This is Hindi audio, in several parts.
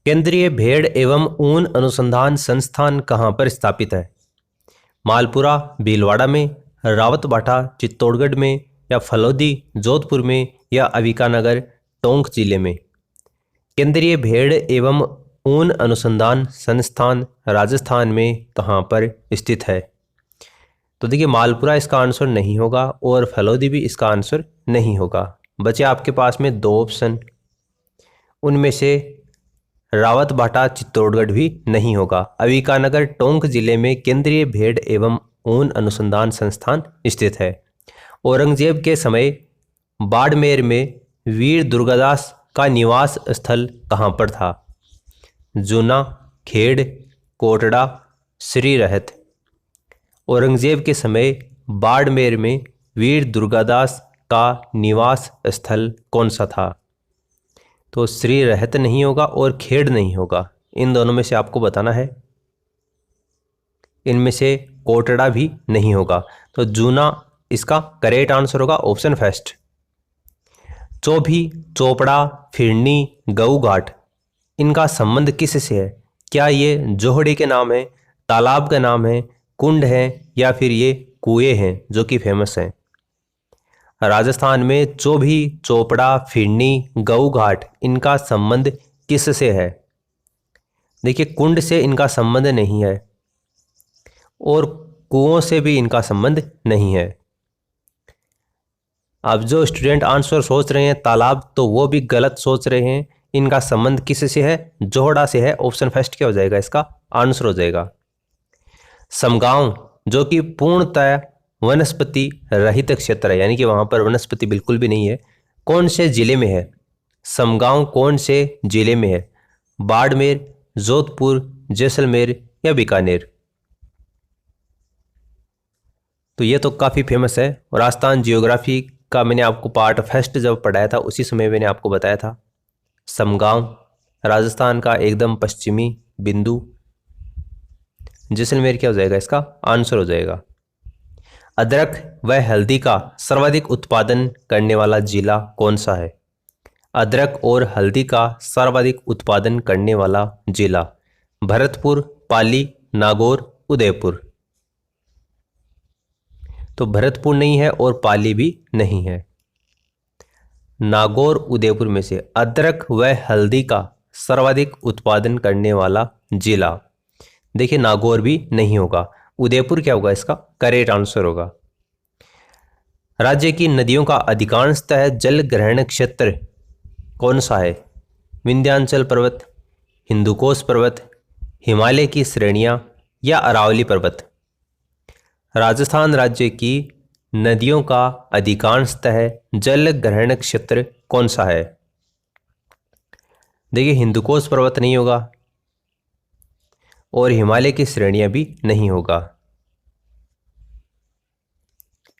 केंद्रीय भेड़ एवं ऊन अनुसंधान संस्थान कहाँ पर स्थापित है? मालपुरा भीलवाड़ा में, रावतबाटा चित्तौड़गढ़ में, या फलोदी जोधपुर में, या अविकानगर टोंक जिले में? केंद्रीय भेड़ एवं ऊन अनुसंधान संस्थान राजस्थान में कहाँ पर स्थित है? तो देखिए, मालपुरा इसका आंसर नहीं होगा और फलोदी भी इसका आंसर नहीं होगा। बचे आपके पास में दो ऑप्शन, उनमें से रावतबाटा चित्तौड़गढ़ भी नहीं होगा। अविकानगर टोंक जिले में केंद्रीय भेड़ एवं ऊन अनुसंधान संस्थान स्थित है। औरंगजेब के समय बाड़मेर में वीर दुर्गादास का निवास स्थल कहाँ पर था? जूना, खेड़, कोटड़ा, श्री रहत। औरंगजेब के समय बाड़मेर में वीर दुर्गादास का निवास स्थल कौन सा था? तो श्री रहत नहीं होगा और खेड़ नहीं होगा। इन दोनों में से आपको बताना है। इनमें से कोटड़ा भी नहीं होगा। तो जूना इसका करेक्ट आंसर होगा, ऑप्शन फर्स्ट। चौभी, चोपड़ा, फिरनी, गऊ घाट, इनका संबंध किससे है? क्या ये जोहड़े के नाम है, तालाब का नाम है, कुंड है, या फिर ये कुएं हैं जो कि फेमस हैं? राजस्थान में चौभी, चोपड़ा, फिरनी, गऊ घाट, इनका संबंध किससे है? देखिए, कुंड से इनका संबंध नहीं है और कुओं से भी इनका संबंध नहीं है। अब जो स्टूडेंट आंसर सोच रहे हैं तालाब, तो वो भी गलत सोच रहे हैं। इनका संबंध किससे है? जोहड़ा से है। ऑप्शन फर्स्ट क्या हो जाएगा? इसका आंसर हो जाएगा समगांव, जो कि पूर्णतः वनस्पति रहित क्षेत्र है, यानी कि वहां पर वनस्पति बिल्कुल भी नहीं है। कौन से जिले में है? समगांव कौन से जिले में है? बाड़मेर, जोधपुर, जैसलमेर, या बीकानेर? तो ये तो काफ़ी फेमस है। और राजस्थान जियोग्राफी का मैंने आपको पार्ट फर्स्ट जब पढ़ाया था उसी समय मैंने आपको बताया था। समगांव राजस्थान का एकदम पश्चिमी बिंदु। जैसलमेर क्या हो जाएगा? इसका आंसर हो जाएगा। अदरक व हल्दी का सर्वाधिक उत्पादन करने वाला जिला कौन सा है? अदरक और हल्दी का सर्वाधिक उत्पादन करने वाला जिला भरतपुर, पाली, नागौर, उदयपुर? तो भरतपुर नहीं है और पाली भी नहीं है। नागौर, उदयपुर में से अदरक व हल्दी का सर्वाधिक उत्पादन करने वाला जिला, देखिए नागौर भी नहीं होगा। उदयपुर क्या होगा? इसका करेक्ट आंसर होगा। राज्य की नदियों का अधिकांशतः जल ग्रहण क्षेत्र कौन सा है? विंध्याचल पर्वत, हिंदुकोश पर्वत, हिमालय की श्रेणियां, या अरावली पर्वत? राजस्थान राज्य की नदियों का अधिकांशतः जल ग्रहण क्षेत्र कौन सा है? देखिए, हिंदुकोश पर्वत नहीं होगा और हिमालय की श्रेणियां भी नहीं होगा।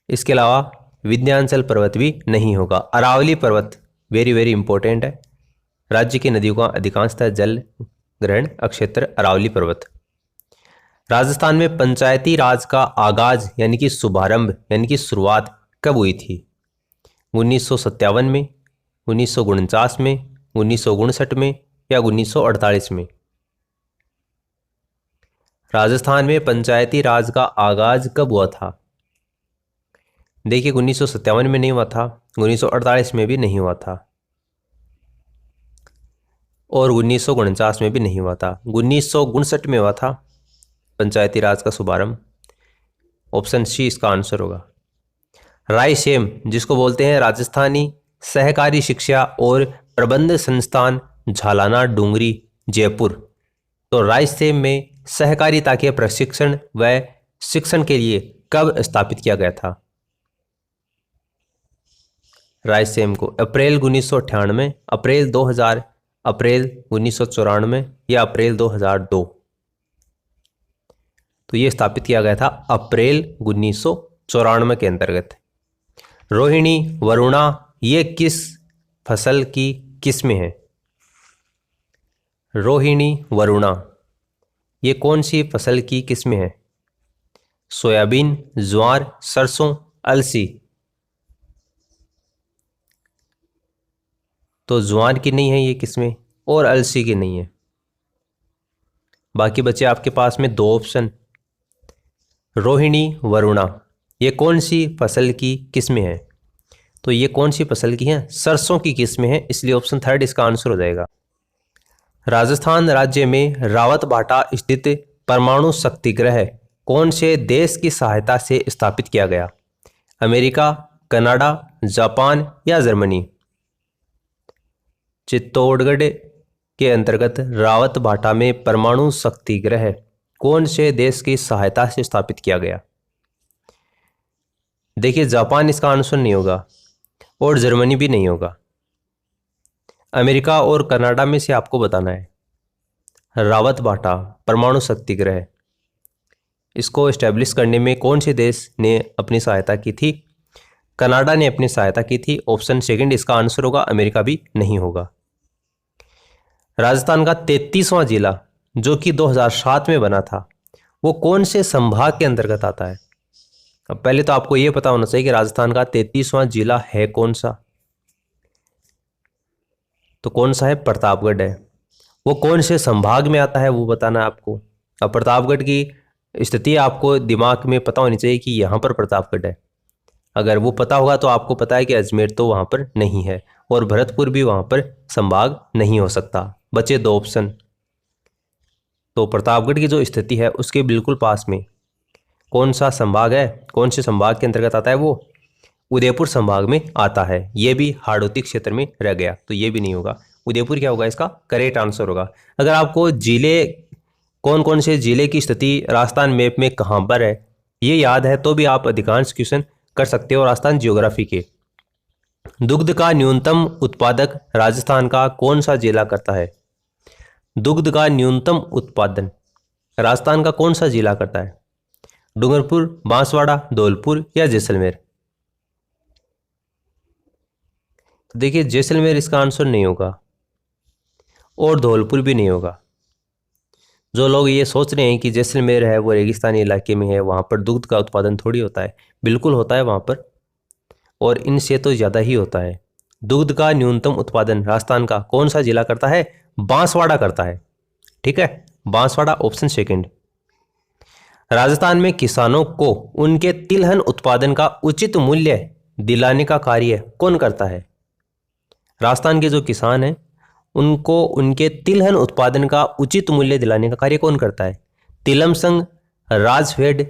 इसके अलावा विंध्याचल पर्वत भी नहीं होगा। अरावली पर्वत वेरी वेरी इंपॉर्टेंट है। राज्य की नदियों का अधिकांशतः जल ग्रहण क्षेत्र अरावली पर्वत। राजस्थान में पंचायती राज का आगाज यानी कि शुभारंभ यानी कि शुरुआत कब हुई थी? 1957 में, 1949 में, 1959 में, या 1948 में? राजस्थान में पंचायती राज का आगाज कब हुआ था? देखिए, 1957 में नहीं हुआ था, 1948 में भी नहीं हुआ था, और 1949 में भी नहीं हुआ था। 1959 में हुआ था पंचायती राज का शुभारंभ। ऑप्शन सी इसका आंसर होगा। रायसेन, जिसको बोलते हैं राजस्थानी सहकारी शिक्षा और प्रबंध संस्थान झालाना डूंगरी, जयपुर, तो रायसेन में सहकारिता के प्रशिक्षण व शिक्षण के लिए कब स्थापित किया गया था? रायसेन को अप्रैल 1998, अप्रैल 2000, अप्रैल 1994, या अप्रैल 2002? तो ये स्थापित किया गया था अप्रैल 1994 के अंतर्गत। रोहिणी, वरुणा, ये किस फसल की किस्में हैं? रोहिणी, वरुणा, ये कौन सी फसल की किस्में हैं? सोयाबीन, ज्वार, सरसों, अलसी? तो ज्वार की नहीं है ये किस्में और अलसी की नहीं है। बाकी बचे आपके पास में 2 ऑप्शन। रोहिणी, वरुणा, ये कौन सी फसल की किस्में हैं? तो ये कौन सी फसल की हैं? सरसों की किस्में हैं, इसलिए ऑप्शन 3 इसका आंसर हो जाएगा। राजस्थान राज्य में रावतभाटा स्थित परमाणु शक्तिगृह कौन से देश की सहायता से स्थापित किया गया? अमेरिका, कनाडा, जापान या जर्मनी? चित्तौड़गढ़ के अंतर्गत रावतभाटा में परमाणु शक्तिगृह कौन से देश की सहायता से स्थापित किया गया? देखिए, जापान इसका आंसर नहीं होगा और जर्मनी भी नहीं होगा। अमेरिका और कनाडा में से आपको बताना है। रावतभाटा परमाणु शक्तिगृह, इसको एस्टेब्लिश करने में कौन से देश ने अपनी सहायता की थी? कनाडा ने अपनी सहायता की थी। ऑप्शन 2 इसका आंसर होगा, अमेरिका भी नहीं होगा। राजस्थान का 33वां जिला जो कि 2007 में बना था, वो कौन से संभाग के अंतर्गत आता है? अब पहले तो आपको यह पता होना चाहिए कि राजस्थान का 33वां जिला है कौन सा। तो कौन सा है? प्रतापगढ़ है। वो कौन से संभाग में आता है वो बताना है आपको। अब प्रतापगढ़ की स्थिति आपको दिमाग में पता होनी चाहिए कि यहाँ पर प्रतापगढ़ है। अगर वो पता होगा तो आपको पता है कि अजमेर तो वहाँ पर नहीं है और भरतपुर भी वहाँ पर संभाग नहीं हो सकता। बचे 2 ऑप्शन। तो प्रतापगढ़ की जो स्थिति है उसके बिल्कुल पास में कौन सा संभाग है? कौन से संभाग के अंतर्गत आता है वो? उदयपुर संभाग में आता है। ये भी हाड़ौती क्षेत्र में रह गया, तो ये भी नहीं होगा। उदयपुर क्या होगा? इसका करेक्ट आंसर होगा। अगर आपको जिले, कौन कौन से जिले की स्थिति राजस्थान मैप में कहाँ पर है ये याद है तो भी आप अधिकांश क्वेश्चन कर सकते हो राजस्थान जियोग्राफी के। दुग्ध का न्यूनतम उत्पादक राजस्थान का कौन सा जिला करता है? दुग्ध का न्यूनतम उत्पादन राजस्थान का कौन सा जिला करता है? डूंगरपुर, बांसवाड़ा, धौलपुर या जैसलमेर? तो देखिए, जैसलमेर इसका आंसर नहीं होगा और धौलपुर भी नहीं होगा। जो लोग ये सोच रहे हैं कि जैसलमेर है वो रेगिस्तानी इलाके में है, वहाँ पर दुग्ध का उत्पादन थोड़ी होता है, बिल्कुल होता है वहाँ पर, और इनसे तो ज़्यादा ही होता है। दुग्ध का न्यूनतम उत्पादन राजस्थान का कौन सा जिला करता है? बांसवाड़ा करता है। ठीक है, बांसवाड़ा ऑप्शन 2। राजस्थान में किसानों को उनके तिलहन उत्पादन का उचित मूल्य दिलाने का कार्य कौन करता है? राजस्थान के जो किसान हैं उनको उनके तिलहन उत्पादन का उचित मूल्य दिलाने का कार्य कौन करता है? तिलम संघ, राजफेड,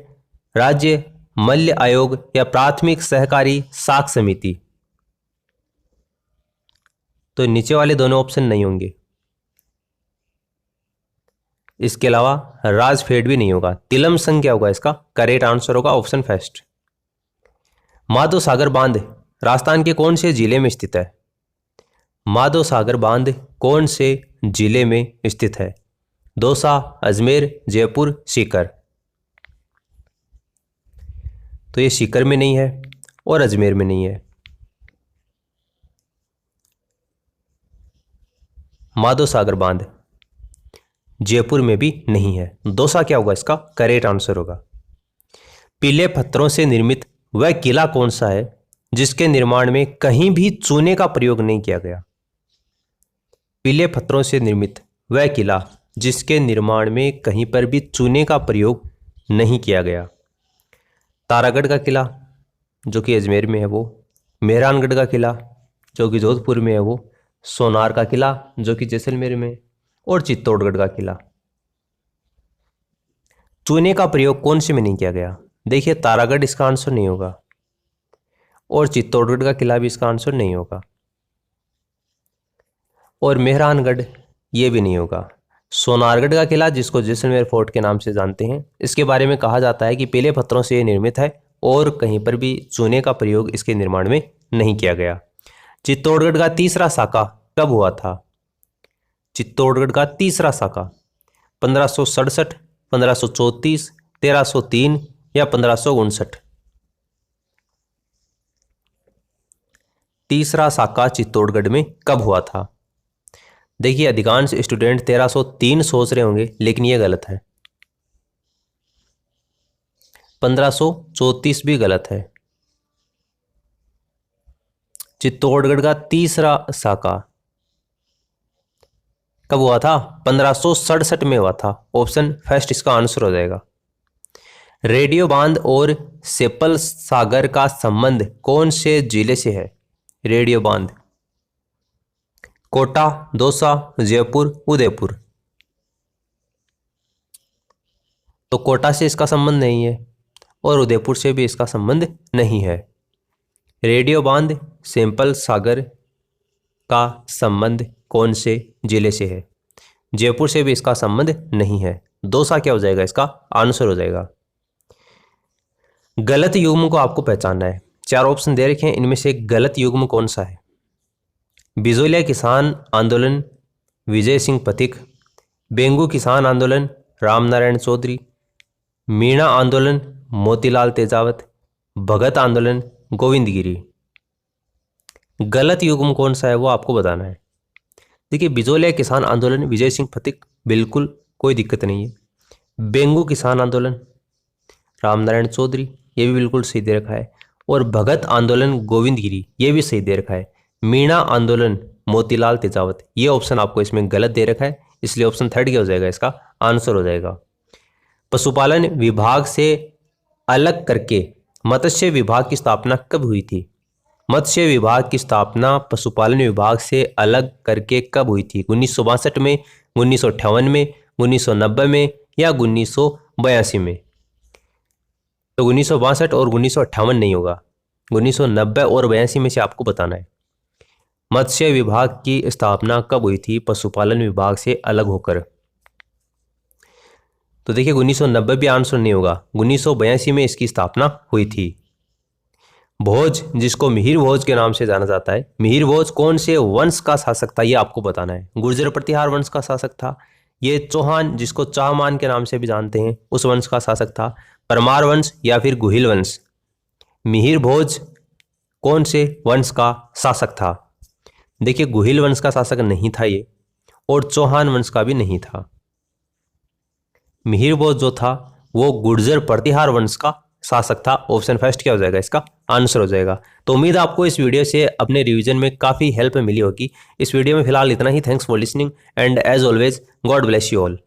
राज्य मल्य आयोग या प्राथमिक सहकारी साख समिति? तो नीचे वाले दोनों ऑप्शन नहीं होंगे। इसके अलावा राजफेड भी नहीं होगा। तिलम संघ क्या होगा? इसका करेक्ट आंसर होगा ऑप्शन 1। माधव सागर बांध राजस्थान के कौन से जिले में स्थित है? माधव सागर बांध कौन से जिले में स्थित है? दौसा, अजमेर, जयपुर, सीकर? तो ये सीकर में नहीं है और अजमेर में नहीं है। माधव सागर बांध जयपुर में भी नहीं है। दौसा क्या होगा? इसका करेक्ट आंसर होगा। पीले पत्थरों से निर्मित वह किला कौन सा है जिसके निर्माण में कहीं भी चूने का प्रयोग नहीं किया गया? पीले पत्थरों से निर्मित वह किला जिसके निर्माण में कहीं पर भी चूने का प्रयोग नहीं किया गया। तारागढ़ का किला जो कि अजमेर में है वो, मेहरानगढ़ का किला जो कि जोधपुर में है वो, सोनार का किला जो कि जैसलमेर में, और चित्तौड़गढ़ का किला। चूने का प्रयोग कौन से में नहीं किया गया? देखिए, तारागढ़ इसका आंसर नहीं होगा और चित्तौड़गढ़ का किला भी इसका आंसर नहीं होगा, और मेहरानगढ़ ये भी नहीं होगा। सोनारगढ़ का किला जिसको जैसलमेर फोर्ट के नाम से जानते हैं, इसके बारे में कहा जाता है कि पीले पत्थरों से ये निर्मित है और कहीं पर भी चूने का प्रयोग इसके निर्माण में नहीं किया गया। चित्तौड़गढ़ का तीसरा साका कब हुआ था? चित्तौड़गढ़ का तीसरा साका 1567, 1534, 1303 या 1559? तीसरा साका चित्तौड़गढ़ में कब हुआ था? देखिए, अधिकांश स्टूडेंट 1303 सोच रहे होंगे, लेकिन ये गलत है। 1534 भी गलत है। चित्तौड़गढ़ का तीसरा साका कब हुआ था? 1567 में हुआ था। ऑप्शन फर्स्ट इसका आंसर हो जाएगा। रेडियो बांध और सेपल सागर का संबंध कौन से जिले से है? रेडियो बांध, कोटा, दौसा, जयपुर, उदयपुर। तो कोटा से इसका संबंध नहीं है और उदयपुर से भी इसका संबंध नहीं है। रेडियो बांध सेपल सागर का संबंध कौन से जिले से है? जयपुर से भी इसका संबंध नहीं है। दौसा क्या हो जाएगा? इसका आंसर हो जाएगा। गलत युग्म को आपको पहचानना है। 4 ऑप्शन दे रखे हैं, इनमें से गलत युग्म कौन सा है? बिजोलिया किसान आंदोलन, विजय सिंह पथिक, बेंगू किसान आंदोलन, रामनारायण चौधरी, मीणा आंदोलन, मोतीलाल तेजावत, भगत आंदोलन, गोविंद गिरी। गलत युग्म कौन सा है वो आपको बताना है। देखिए, बिजोलिया किसान आंदोलन, विजय सिंह पथिक, बिल्कुल कोई दिक्कत नहीं है। बेंगू किसान आंदोलन, रामनारायण चौधरी, ये भी बिल्कुल सही दे रखा है। और भगत आंदोलन, गोविंद गिरी, ये भी सही दे रखा है। मीणा आंदोलन, मोतीलाल तेजावत, ये ऑप्शन आपको इसमें गलत दे रखा है, इसलिए ऑप्शन थर्ड क्या हो जाएगा? इसका आंसर हो जाएगा। पशुपालन विभाग से अलग करके मत्स्य विभाग की स्थापना कब हुई थी? मत्स्य विभाग की स्थापना पशुपालन विभाग से अलग करके कब हुई थी? 1962 में, 1958 में, 1990 में या 1982 में? तो 1962 और 1958 नहीं होगा, 1990 और 82 में से आपको बताना है। मत्स्य विभाग की स्थापना कब हुई थी पशुपालन विभाग से अलग होकर? तो देखिए, 1990 भी आंसर नहीं होगा, 1982 में इसकी स्थापना हुई थी। भोज, जिसको मिहिर भोज के नाम से जाना जाता है, मिहिर भोज कौन से वंश का शासक था? ये आपको बताना है। गुर्जर प्रतिहार वंश का शासक था, ये चौहान, जिसको चाहमान के नाम से भी जानते हैं, उस वंश का शासक था, परमार वंश या फिर गुहिल वंश? मिहिर भोज कौन से वंश का शासक था? देखिए, गुहिल वंश का शासक नहीं था ये, और चौहान वंश का भी नहीं था। मिहिर भोज जो था वो गुर्जर प्रतिहार वंश का शासक था। ऑप्शन फर्स्ट क्या हो जाएगा? इसका आंसर हो जाएगा। तो उम्मीद आपको इस वीडियो से अपने रिवीजन में काफ़ी हेल्प मिली होगी। इस वीडियो में फिलहाल इतना ही। Thanks for listening and as always God bless you all.